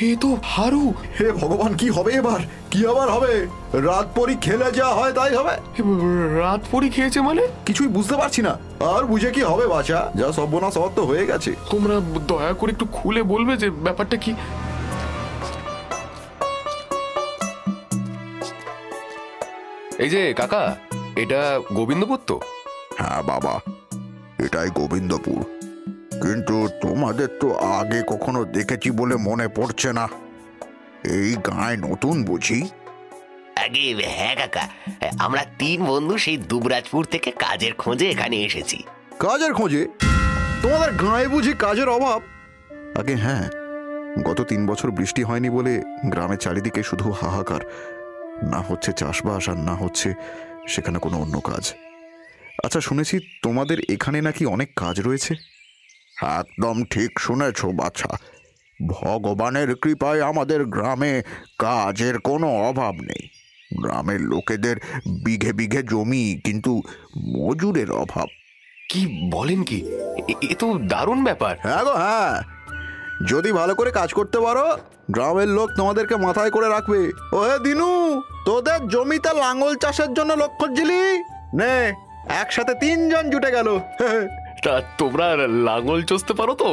এ তো হারু। হে ভগবান, কি হবে এবার? কি আবার হবে? রাত পরি খেলে যা হয় তাই হবে। রাত পরি খেয়েছে মানে? কিছুই বুঝতে পারছি না। আর বুঝে কি হবে বাছা, যা সর্বনাশ হওয়ার তো হয়ে গেছে। তোমরা দয়া করে একটু খুলে বলবে যে ব্যাপারটা কি? এই যে কাকা, এটা গোবিন্দপুর তো? হ্যাঁ বাবা, এটাই গোবিন্দপুর, কিন্তু তোমাদের তো আগে কখনো দেখেছি বলে মনে পড়ছে না। এই গায়ে নতুন বুঝি? আগে হ্যাঁ কাকা, আমরা 3 বন্ধু সেই দুবরাজপুর থেকে কাজের খোঁজে এখানে এসেছি। কাজের খোঁজে? তোমাদের গায়ে বুঝি কাজের অভাব? আগে হ্যাঁ, গত 3 বছর বৃষ্টি হয়নি বলে গ্রামের চারিদিকে শুধু হাহাকার। না হচ্ছে চাষবাস আর না হচ্ছে সেখানে কোনো অন্য কাজ। আচ্ছা, শুনেছি তোমাদের এখানে নাকি অনেক কাজ রয়েছে? একদম ঠিক শুনেছ বাছা, ভগবানের কৃপায় আমাদের গ্রামে কাজের কোনো অভাব নেই। গ্রামের লোকেদের বিঘে বিঘে জমি, কিন্তু মজুরের অভাব। কি বলেন কি? এ তো দারুণ ব্যাপার। হ্যাঁ গো হ্যাঁ, যদি ভালো করে কাজ করতে পারো গ্রামের লোক তোমাদেরকে মাথায় করে রাখবে। ওহে দিনু, তোদের জমিতে লাঙ্গল চাষের জন্য লোক খুঁজছিলি? নে, একসাথে 3 জন জুটে গেল। তা তোমরা লাঙল চষতে পারো তো?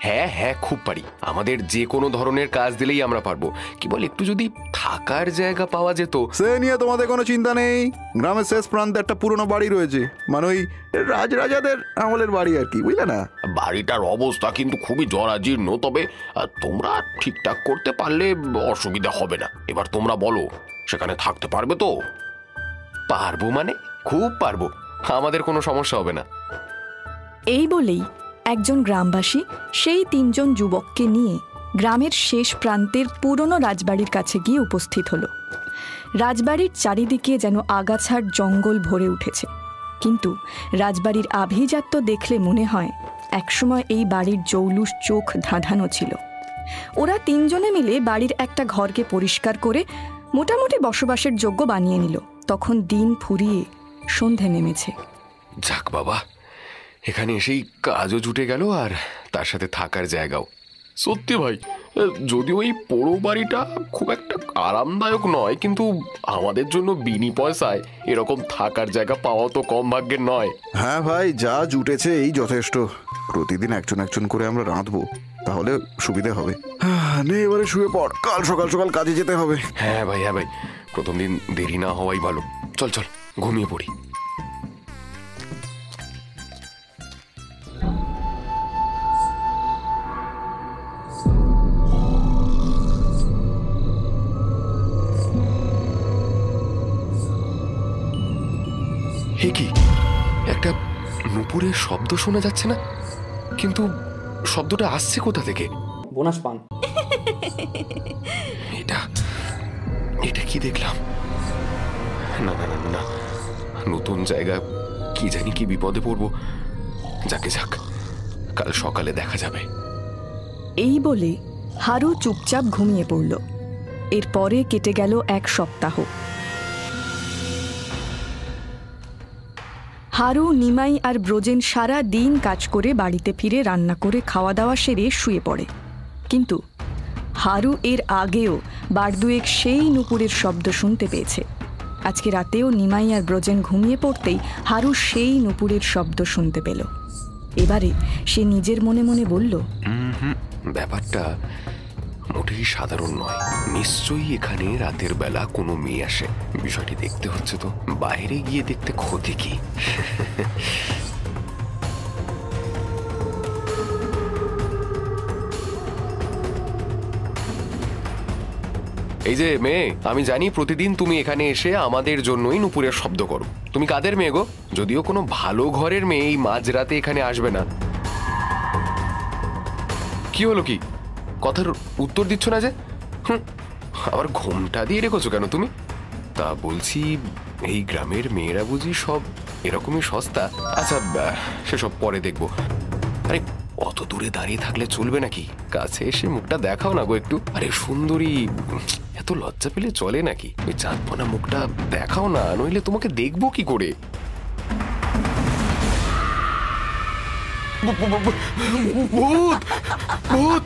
হ্যাঁ হ্যাঁ, খুব পারি। আমাদের যে কোনো ধরনের কাজ দিলেই আমরা পারবো। কি বল, একটু যদি থাকার জায়গা পাওয়া যেত। সে নিয়ে তোমাদের কোনো চিন্তা নেই। গ্রামের শেষ প্রান্তে একটা পুরনো বাড়ি রয়েছে, মানে ওই রাজরাজাদের আমলের বাড়ি আর কি, বুঝলে না? বাড়িটার অবস্থা কিন্তু খুবই জরাজীর্ণ, তবে তোমরা ঠিকঠাক করতে পারলে অসুবিধা হবে না। এবার তোমরা বলো, সেখানে থাকতে পারবে তো? পারবো মানে খুব পারবো, আমাদের কোনো সমস্যা হবে না। এই বলেই একজন গ্রামবাসী সেই 3 জন যুবককে নিয়ে গ্রামের শেষ প্রান্তের পুরনো রাজবাড়ির কাছে গিয়ে উপস্থিত হল। রাজবাড়ির চারিদিকে যেন আগাছার জঙ্গল ভরে উঠেছে, কিন্তু রাজবাড়ির আভিজাত্য দেখলে মনে হয় একসময় এই বাড়ির জৌলুস চোখ ধাঁধানো ছিল। ওরা 3 জনে মিলে বাড়ির একটা ঘরকে পরিষ্কার করে মোটামুটি বসবাসের যোগ্য বানিয়ে নিল। তখন দিন ফুরিয়ে সন্ধে নেমেছে। যাক বাবা, এখানে এসেই কাজও জুটে গেল আর তার সাথে থাকার জায়গাও। সত্যি ভাই, যদিও এই পোড়ো বাড়িটা খুব একটা আরামদায়ক নয়, কিন্তু আমাদের জন্য বিনি পয়সায় এরকম থাকার জায়গা পাওয়া তো কম ভাগ্যের নয়। হ্যাঁ ভাই, যা জুটেছে এই যথেষ্ট। প্রতিদিন একজন একজন করে আমরা রাঁধবো, তাহলে সুবিধা হবে। নে এবারে শুয়ে পড়, কাল সকাল সকাল কাজে যেতে হবে। হ্যাঁ ভাই, হ্যাঁ ভাই, প্রথম দিন দেরি না হওয়াই ভালো। চল চল, ঘুমিয়ে পড়ি। কি একটা নুপুরের শব্দ শোনা যাচ্ছে না? কিন্তু শব্দটা আসছে কোথা থেকে? বোনাস পান। এটা কি দেখলাম? না না না না, নতুন জায়গা, কি জানি কি বিপদে পড়বো। যাকে যাক, কাল সকালে দেখা যাবে। এই বলে হারু চুপচাপ ঘুমিয়ে পড়ল। এরপরে কেটে গেল 1 সপ্তাহ। হারু, নিমাই আর ব্রজেন সারা দিন কাজ করে বাড়িতে ফিরে রান্না করে খাওয়া দাওয়া সেরে শুয়ে পড়ে। কিন্তু হারু এর আগেও বারদুয়েক সেই নুপুরের শব্দ শুনতে পেয়েছে। আজকে রাতেও নিমাই আর ব্রজেন ঘুমিয়ে পড়তেই হারু সেই নুপুরের শব্দ শুনতে পেল। এবারে সে নিজের মনে মনে বলল, ব্যাপারটা মোটেই সাধারণ নয়। নিশ্চয়ই এখানে রাতের বেলা কোনো মেয়ে আসে। বিষয়টি দেখতে হচ্ছে তো, বাইরে গিয়ে দেখতে ক্ষতি কি? এই যে মেয়ে, আমি জানি প্রতিদিন তুমি এখানে এসে আমাদের জন্যই নুপুরের শব্দ করো। তুমি কাদের মেয়ে গো? যদিও কোনো ভালো ঘরের মেয়ে এই মাঝরাতে এখানে আসবে না। কি হলো, কি কথার উত্তর দিচ্ছ না যে? আবার ঘোমটা দিয়ে রেখেছো কেন তুমি? তা বলছি, এই গ্রামের মেয়েরা বুঝি সব এরকমই সস্তা? আচ্ছা, সেসব পরে দেখবো। আরে অত দূরে দাঁড়িয়ে থাকলে চলবে নাকি? কাছে এসে মুখটা দেখাও না গো একটু। আরে সুন্দরী, এত লজ্জা পেলে চলে নাকি? ওই চাঁদপনা মুখটা দেখাও না, নইলে তোমাকে দেখবো কি করে? ভূত, ভূত,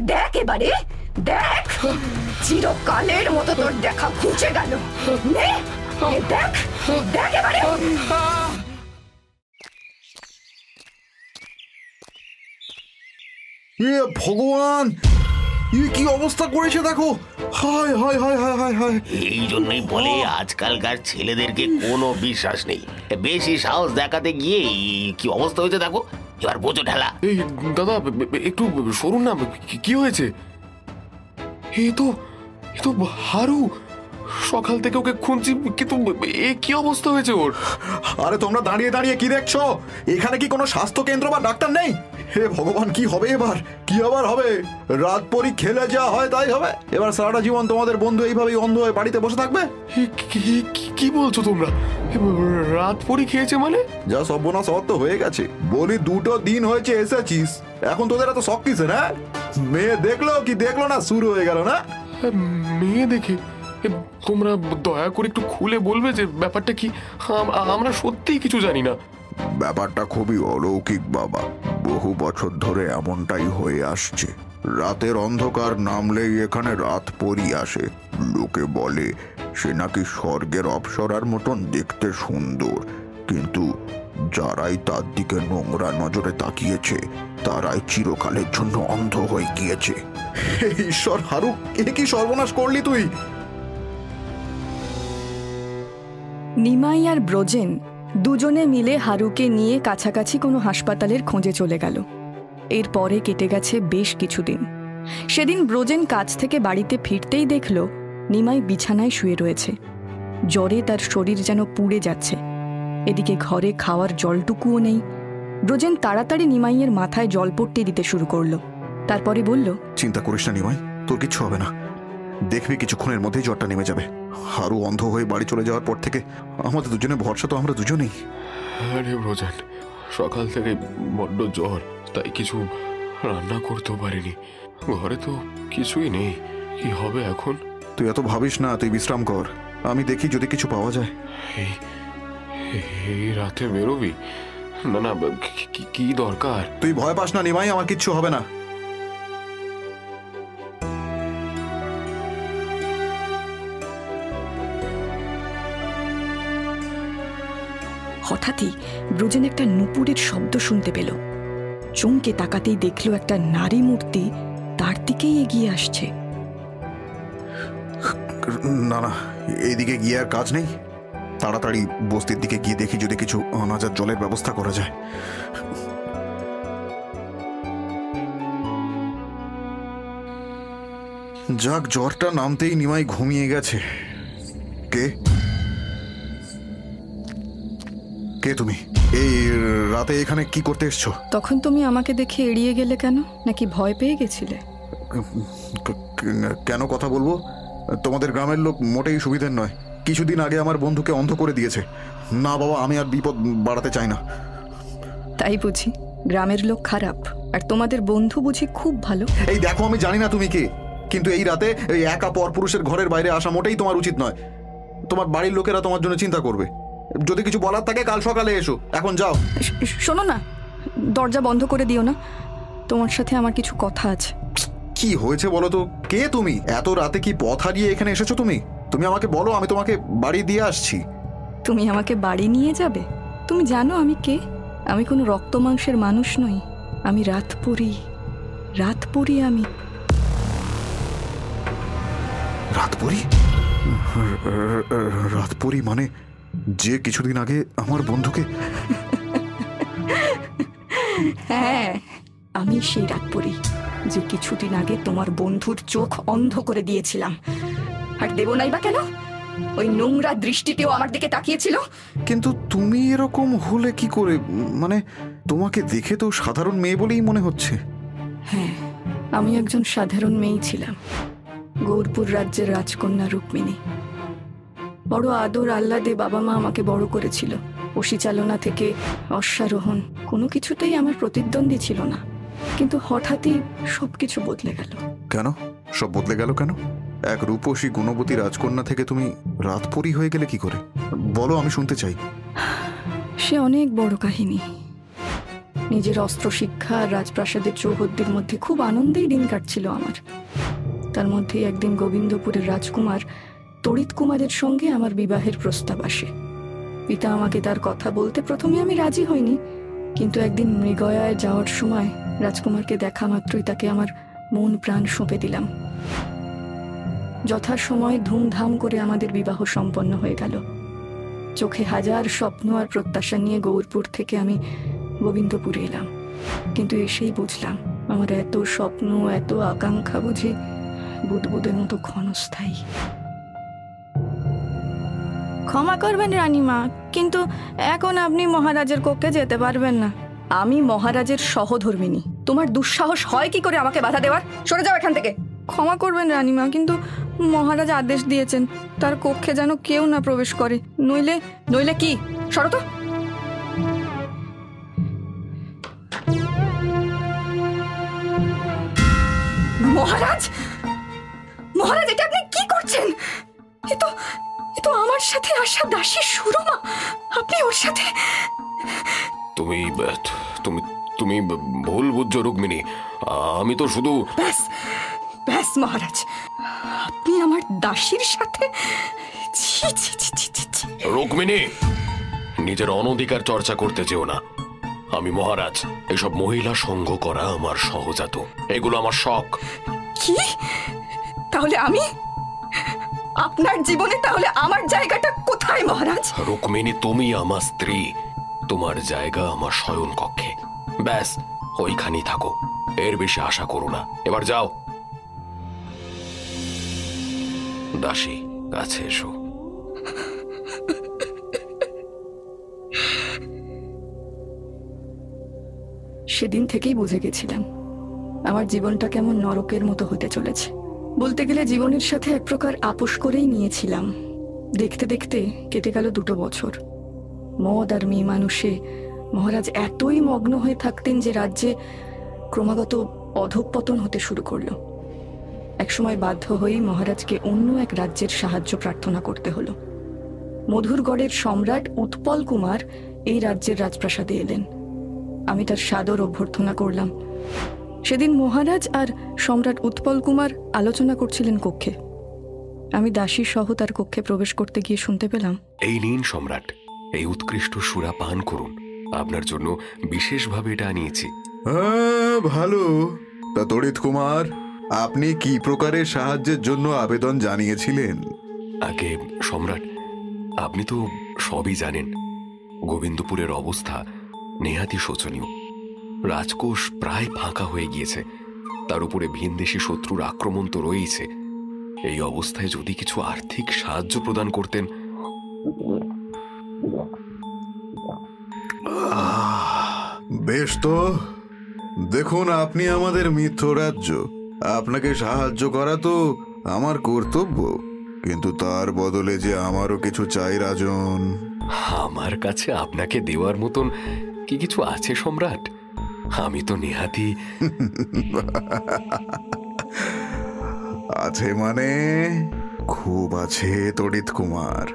দেখ এবারে, দেখ, চিরকালের মতো তোর দেখা ঘুচে গেল। দেখ, দেখ এবারে। ভগবান, কি অবস্থা করেছে দেখো। হায় হায় হায় হায় হায় হায়। এই জন্যই বলে আজকালকার ছেলেদেরকে কোনো বিশ্বাস নেই। বেশি সাহস দেখাতে গিয়ে কি অবস্থা হয়েছে দেখো। এবার বোঝো ঢালা। এই দাদা, একটু সরুন না। কি হয়েছে? এ তো হারু। সকাল থেকে ওকে খুঁজছি, কিন্তু কি অবস্থা হয়েছে ওর? আরে তোমরা দাঁড়িয়ে দাঁড়িয়ে কি দেখছো? এখানে কি কোনো স্বাস্থ্য কেন্দ্র বা ডাক্তার নেই? হে ভগবান, কি হবে এবার? কি আবার হবে? রাত পরি খেলে যা হয় তাই হবে। এবার সারাটা জীবন তোমাদের বন্ধু এইভাবেই অন্ধ হয়ে বাড়িতে বসে থাকবে? কি বলছো তোমরা? রাত পরি খেয়েছে মানে? যা সর্বনাশ তো হয়ে গেছে। বলি 2 দিন হয়েছে এসেছিস, এখন তোদের এত শখ কিসের? হ্যাঁ, মেয়ে দেখলো কি দেখলো না, শুরু হয়ে গেল না? মেয়ে দেখে? তোমরা দয়া করে একটু খুলে বলবে যে ব্যাপারটা কি? আমরা সত্যিই কিছু জানি না। ব্যাপারটা খুবই অলৌকিক বাবা। বহু বছর ধরে এমনটাই হয়ে আসছে। রাতের অন্ধকার নামলেই এখানে রাত পরি আসে। লোকে বলে সে নাকি স্বর্গের অপ্সরার মতন দেখতে সুন্দর, কিন্তু যারাই তার দিকে নোংরা নজরে তাকিয়েছে তারাই চিরকালের জন্য অন্ধ হয়ে গিয়েছে। ঈশ্বর, হারু, এ কি সর্বনাশ করলি তুই? নিমাই আর ব্রজেন দুজনে মিলে হারুকে নিয়ে কাছাকাছি কোনো হাসপাতালের খোঁজে চলে গেল। এরপরে কেটে গেছে বেশ কিছুদিন। সেদিন ব্রজেন কাজ থেকে বাড়িতে ফিরতেই দেখল নিমাই বিছানায় শুয়ে রয়েছে। জ্বরে তার শরীর যেন পুড়ে যাচ্ছে। এদিকে ঘরে খাওয়ার জলটুকুও নেই। ব্রজেন তাড়াতাড়ি নিমাইয়ের মাথায় জল পট্টি দিতে শুরু করলো। তারপরে বলল, চিন্তা করিস না নিমাই, তোর কিচ্ছু হবে না। দেখবি কিছুক্ষণের মধ্যেই জ্বরটা নেমে যাবে। হারু অন্ধ হয়ে বাড়ি চলে যাওয়ার পর থেকে আমাদের দুজনের ভরসা তো আমরা দুজনেই। আরে ব্রজেন, সকাল থেকে বড্ড জ্বর, তাই কিছু রান্না করতেও পারিনি। ঘরে তো কিছুই নেই। কি হবে এখন? তুই এত ভাবিস না, তুই বিশ্রাম কর। আমি দেখি যদি কিছু পাওয়া যায়। এই রাতে বেরোবি? না, কি দরকার? তুই ভয় পাস না নিমাই, আমার কিচ্ছু হবে না। হঠাৎই ব্রজেন একটা নুপুরের শব্দ শুনতে পেল। চমকে তাকাতেই দেখল একটা নারী মূর্তি তার দিকেই এগিয়ে আসছে। না, এইদিকে গিয়ে আর কাজ নেই। তাড়াতাড়ি বস্তির দিকে গিয়ে দেখি যদি কিছু অনাজার জলের ব্যবস্থা করা যায়। যাক, জ্বরটা নামতেই নিমাই ঘুমিয়ে গেছে। কে তুমি? এই রাতে এখানে কি করতে এসছো? তখন তুমি আমাকে দেখে এড়িয়ে গেলে কেন? নাকি ভয় পেয়ে গেছিলে? কেন কথা বলবো? তোমাদের গ্রামের লোক মোটেই সুবিধের নয়। কিছুদিন আগে আমার বন্ধুকে অন্ধ করে দিয়েছে। না বাবা, আমি আর বিপদ বাড়াতে চাই না। তাই বুঝি গ্রামের লোক খারাপ, আর তোমাদের বন্ধু বুঝি খুব ভালো? এই দেখো, আমি জানি না তুমি কে, কিন্তু এই রাতে এই একা পরপুরুষের ঘরের বাইরে আসা মোটেই তোমার উচিত নয়। তোমার বাড়ির লোকেরা তোমার জন্য চিন্তা করবে। যদি কিছু বলার থাকে কাল সকালে এসো, এখন যাও। শোনো না, দরজা বন্ধ করে দিও না। তোমার সাথে আমার কিছু কথা আছে। কি হয়েছে বলো তো? কে তুমি? এত রাতে কি পথ হারিয়ে এখানে এসেছো তুমি? তুমি আমাকে বলো, আমি তোমাকে বাড়ি দিয়ে আসছি। তুমি আমাকে বাড়ি নিয়ে যাবে? তুমি জানো আমি কে? আমি কোনো রক্ত মাংসের মানুষ নই। আমি রাতপরি। আমি রাতপরি মানে যে কিছুদিন আগে আমার বন্ধুকে? হ্যাঁ, আমি সেই রাতপরি যে কিছুদিন আগে তোমার বন্ধুর চোখ অন্ধ করে দিয়েছিলাম। আর দেব নাই বা কেন? ওই নোংরা দৃষ্টিতেও আমার দিকে তাকিয়েছিল। কিন্তু তুমি এরকম হলে কি করে? মানে তোমাকে দেখে তো সাধারণ মেয়ে বলেই মনে হচ্ছে। হ্যাঁ, আমি একজন সাধারণ মেয়েই ছিলাম। গৌরপুর রাজ্যের রাজকন্যা রুক্মিণী। বড় আদর আহ্লাদে বাবা মা আমাকে বড় করেছিল। অসিচালনা থেকে অশ্বারোহণ, কোনো কিছুতেই আমার প্রতিদ্বন্দ্বী ছিল না। কিন্তু হঠাৎই সবকিছু বদলে গেল। কেন? সব বদলে গেল কেন? এক রূপসী গুণবতী রাজকন্যা থেকে তুমি রাতপরি হয়ে গেলে কি করে? বলো, আমি শুনতে চাই। সে অনেক বড় কাহিনী। নিজের অস্ত্র শিক্ষা আর রাজপ্রাসাদের চৌহদ্দির মধ্যে খুব আনন্দেই দিন কাটছিল আমার। তার মধ্যেই একদিন গোবিন্দপুরের রাজকুমার তড়িৎ কুমারের সঙ্গে আমার বিবাহের প্রস্তাব আসে। পিতা আমাকে তার কথা বলতে প্রথমে আমি রাজি হইনি, কিন্তু একদিন মৃগয়ায় যাওয়ার সময় রাজকুমারকে দেখা মাত্রই তাকে আমার মন প্রাণ সঁপে দিলাম। যথাসময়ে ধুমধাম করে আমাদের বিবাহ সম্পন্ন হয়ে গেল। চোখে হাজার স্বপ্ন আর প্রত্যাশা নিয়ে গৌরপুর থেকে আমি গোবিন্দপুরে এলাম, কিন্তু এসেই বুঝলাম আমার এত স্বপ্ন, এত আকাঙ্ক্ষা বুঝি বুদবুদের মতো ক্ষণস্থায়ী। ক্ষমা করবেন রানীমা, কিন্তু এখন আপনি মহারাজের কক্ষে যেতে পারবেন না। আমি মহারাজের সহধর্মিনী, তোমার দুঃসাহস হয় কি করে আমাকে বাধা দেওয়ার? সরে যাও এখান থেকে। ক্ষমা করবেন রানীমা, কিন্তু মহারাজ আদেশ দিয়েছেন তার কক্ষে যেন কেউ না প্রবেশ করে, নইলে নইলে কি? সরো তো। মহারাজ, মহারাজ, এটা আপনি কি করছেন? এ তো আমার সাথে আসা দাসী সুরমা। আপনি ওর সাথে? তুমি তুমি তুমি ভুল বুঝছো রুক্মিণী। আমি তো শুধু... ব্যাস ব্যাস মহারাজ, আপনি আমার দাসীর সাথে? ছি ছি ছি ছি ছি ছি। রুক্মিণী, নিজের অনধিকার চর্চা করতে যেও না। আমি মহারাজ, এসব মহিলা সঙ্গ করা আমার সহজাত, এগুলো আমার শখ। কি? তাহলে আমি আপনার জীবনে তাহলে আমার জায়গাটা কোথায় মহারাজ? রুক্মিণী, তুমি আমার স্ত্রী, তোমার জায়গা আমার শয়ন কক্ষে। ব্যাস ওইখানেই থাকো, এর বেশি আশা করো না। এবার যাও। দাসী, কাছে এসো। সেদিন থেকেই বুঝে গেছিলাম আমার জীবনটা কেমন নরকের মতো হতে চলেছে। বলতে গেলে জীবনের সাথে এক প্রকার আপোষ করেই নিয়েছিলাম। দেখতে দেখতে কেটে গেল 2 বছর। মদ আর মেয়ে মানুষে মহারাজ এতই মগ্ন হয়ে থাকতেন যে রাজ্যে ক্রমাগত অধঃপতন হতে শুরু করলো। একসময় বাধ্য হয়েই মহারাজকে অন্য এক রাজ্যের সাহায্য প্রার্থনা করতে হলো। মধুরগড়ের সম্রাট উৎপল কুমার এই রাজ্যের রাজপ্রাসাদে এলেন। আমি তার সাদর অভ্যর্থনা করলাম। সেদিন মহারাজ আর সম্রাট উৎপল কুমার আলোচনা করছিলেন কক্ষে। আমি দাসী সহ তার কক্ষে প্রবেশ করতে গিয়ে শুনতে পেলাম, এই নিন সম্রাট, এই উৎকৃষ্ট সুরা পান করুন। আপনার জন্য বিশেষভাবে এটা আনিয়েছি। ভালো। তা তড়িৎ কুমার, আপনি কি প্রকারের সাহায্যের জন্য আবেদন জানিয়েছিলেন? আগে সম্রাট, আপনি তো সবই জানেন। গোবিন্দপুরের অবস্থা নেহাতি শোচনীয়। রাজকোষ প্রায় ফাঁকা হয়ে গিয়েছে, তার উপরে ভিনদেশী শত্রুর আক্রমণ তো রয়েছে। এই অবস্থায় যদি কিছু আর্থিক সাহায্য প্রদান করতেন। বেশ, তো দেখুন, আপনি আমাদের মিত্র রাজ্য, আপনাকে সাহায্য করা তো আমার কর্তব্য, কিন্তু তার বদলে যে আমারও কিছু চাই রাজন। আমার কাছে আপনাকে দেওয়ার মতন কি কিছু আছে সম্রাট? আমি তো নেহাতি... আছে মানে খুব আছে তড়িৎ কুমার।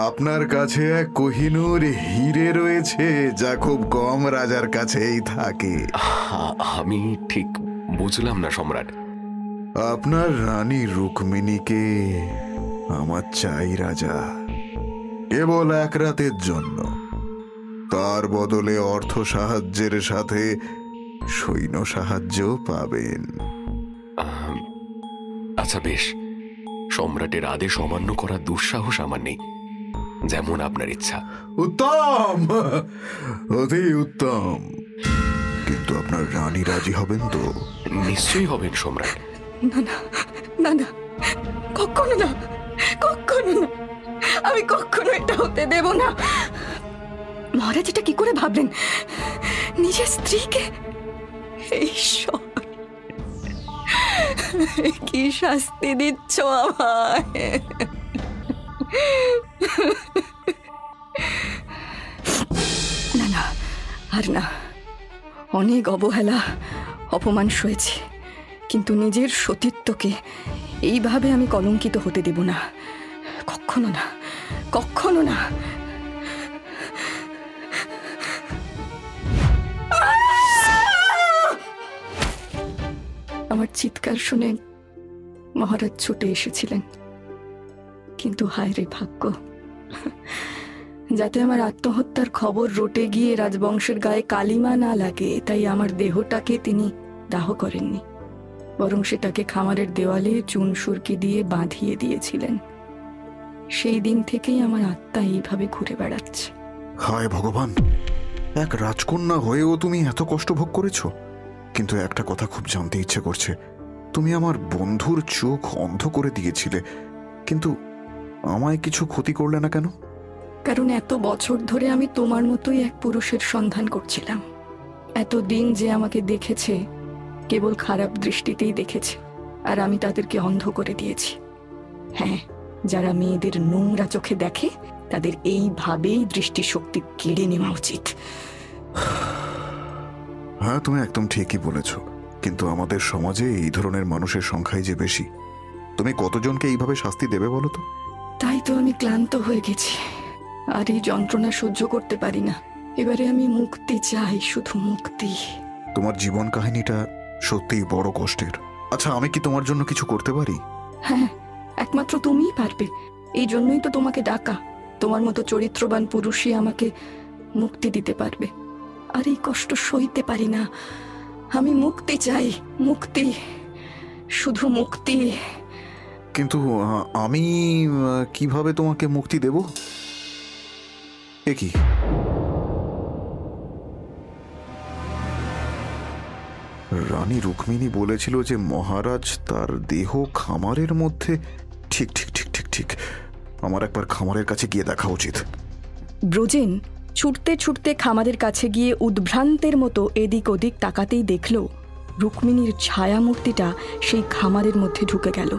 আপনার কাছে এক কোহিনূর হিরে রয়েছে, যা খুব কম রাজার কাছেই থাকে। আমি ঠিক বুঝলাম না সম্রাট। আপনার রানী রুক্মিণীকে আমার চাই রাজা, কেবল 1 রাতের জন্য। তার বদলে অর্থ সাহায্যের সাথে সৈন্য সাহায্য পাবেন। আচ্ছা বেশ, সম্রাটের আদেশ অমান্য করার দুঃসাহস আমার নেই, যেমন আপনার ইচ্ছা। উত্তম, অতি উত্তম। কিন্তু আপনার রানী রাজি হবেন তো? নিশ্চয়ই হবেন সম্রাট। না না না না, কখনো না, কখনো না, আমি কখনো এটা হতে দেব না। মহারাজ এটা কি করে ভাবলেন? নিজের স্ত্রীকে? ঈশ্বর, কি শাস্তি দিচ্ছ আমায়! না না, আর না। অনেক অবহেলা, অপমান সয়েছে, কিন্তু নিজের সতীত্বকে এইভাবে আমি কলঙ্কিত হতে দেব না। কখনো না, কখনো না। চিৎকার শুনে মহারাজ ছুটে এসেছিলেন, কিন্তু হায় রে ভাগ্য, যাতে আমার আত্মহত্যার খবর রটে গিয়ে রাজবংশের গায়ে কালিমা না লাগে, তাই আমার দেহটাকে তিনি দাহ করেননি, বরং সেটাকে খামারের দেওয়ালে চুন সুরকি দিয়ে বাঁধিয়ে দিয়েছিলেন। সেই দিন থেকেই আমার আত্মা এইভাবে ঘুরে বেড়াচ্ছে। হায় ভগবান, এক রাজকন্যা হয়েও তুমি এত কষ্ট ভোগ করেছো। কিন্তু একটা কথা খুব জানতে ইচ্ছে করছে, তুমি আমার বন্ধুর চোখ অন্ধ করে দিয়েছিলে, কিন্তু আমায় কিছু ক্ষতি করলে না কেন? কারণ এত বছর ধরে আমি তোমার মতোই এক পুরুষের সন্ধান করছিলাম। এতদিন যে আমাকে দেখেছে কেবল খারাপ দৃষ্টিতেই দেখেছে, আর আমি তাদেরকে অন্ধ করে দিয়েছি। হ্যাঁ, যারা মেয়েদের নোংরা চোখে দেখে তাদের এইভাবেই দৃষ্টিশক্তি কেড়ে নেওয়া উচিত। হ্যাঁ, তুমি একদম ঠিকই বলেছ, কিন্তু আমাদের সমাজে এই ধরনের মানুষের সংখ্যাই যে বেশি। তুমি কতজনকে এইভাবে শাস্তি দেবে বলো তো? তাই তো আমি ক্লান্ত হয়ে গেছি, আর এই যন্ত্রণা সহ্য করতে পারি না। এবারে আমি মুক্তি চাই, শুধু মুক্তি। তোমার জীবন কাহিনীটা সত্যিই বড় কষ্টের। আচ্ছা, আমি কি তোমার জন্য কিছু করতে পারি? হ্যাঁ, একমাত্র তুমিই পারবে। এই জন্যই তো তোমাকে ডাকা। তোমার মতো চরিত্রবান পুরুষই আমাকে মুক্তি দিতে পারবে। আর এই কষ্ট সইতে পারি না। আমি মুক্তি চাই, মুক্তি, শুধু মুক্তি। কিন্তু আমি কিভাবে তোমাকে মুক্তি দেব? এ কি? রানী রুক্মিণী বলেছিল যে মহারাজ তার দেহ খামারের মধ্যে। ঠিক ঠিক ঠিক ঠিক ঠিক, আমার একবার খামারের কাছে গিয়ে দেখা উচিত। ব্রজেন ছুটতে ছুটতে খামারের কাছে গিয়ে উদ্ভ্রান্তের মতো এদিক ওদিক তাকাতেই দেখল রুক্মিণীর ছায়ামূর্তিটা সেই খামারের মধ্যে ঢুকে গেল।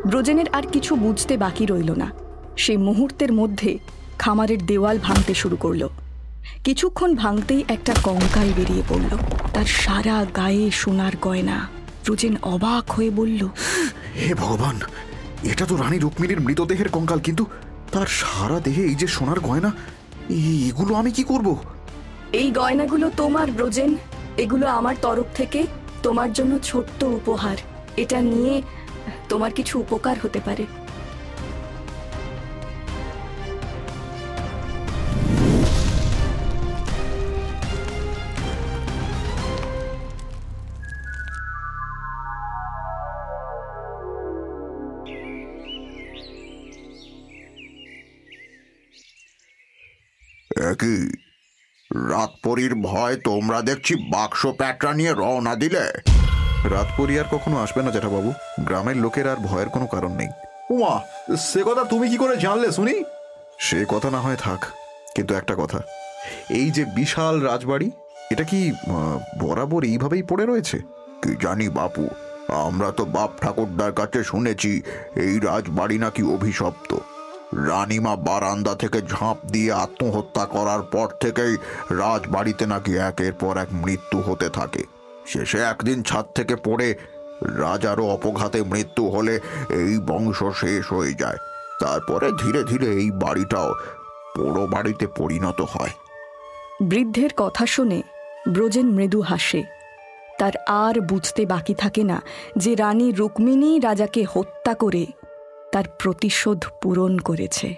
ব্রজেনের আর কিছু বুঝতে বাকি রইল না। সেই মুহূর্তের মধ্যে খামারের দেওয়াল ভাঙতে শুরু করল। কিছুক্ষণ ভাঙতেই একটা কঙ্কাল বেরিয়ে পড়ল, তার সারা গায়ে সোনার গয়না। ব্রজেন অবাক হয়ে বলল, হে ভগবান, এটা তো রানী রুক্মিণীর মৃতদেহের কঙ্কাল, কিন্তু তার সারা দেহে এই যে সোনার গয়না, এগুলো আমি কি করব? এই গয়নাগুলো তোমার ব্রজেন, এগুলো আমার তরফ থেকে তোমার জন্য ছোট্ট উপহার। এটা নিয়ে তোমার কিছু উপকার হতে পারে। একই রাতপরীর ভয় তোমরা দেখছি বাক্স প্যাটরা নিয়ে রওনা দিলে। রাতপরি আর কখনো আসবে না জ্যাঠাবাবু, গ্রামের লোকের আর ভয়ের কোনো কারণ নেই। উমা, সে কথা তুমি কি করে জানলে শুনি? সে কথা না হয় থাক, কিন্তু একটা কথা, এই যে বিশাল রাজবাড়ি, এটা কি বরাবর এইভাবেই পড়ে রয়েছে? কি জানি বাপু, আমরা তো বাপ ঠাকুরদার কাছে শুনেছি এই রাজবাড়ি নাকি অভিশপ্ত। রানীমা বারান্দা থেকে ঝাঁপ দিয়ে আত্মহত্যা করার পর থেকেই রাজবাড়িতে নাকি একের পর এক মৃত্যু হতে থাকে। শেষে একদিন ছাদ থেকে পড়ে রাজারও অপঘাতে মৃত্যু হলে এই বংশ শেষ হয়ে যায়। তারপরে ধীরে ধীরে এই বাড়িটাও পোড়ো বাড়িতে পরিণত হয়। বৃদ্ধের কথা শুনে ব্রজেন মৃদু হাসে। তার আর বুঝতে বাকি থাকে না যে রানী রুক্মিণী রাজাকে হত্যা করে তার প্রতিশোধ পূরণ করেছে।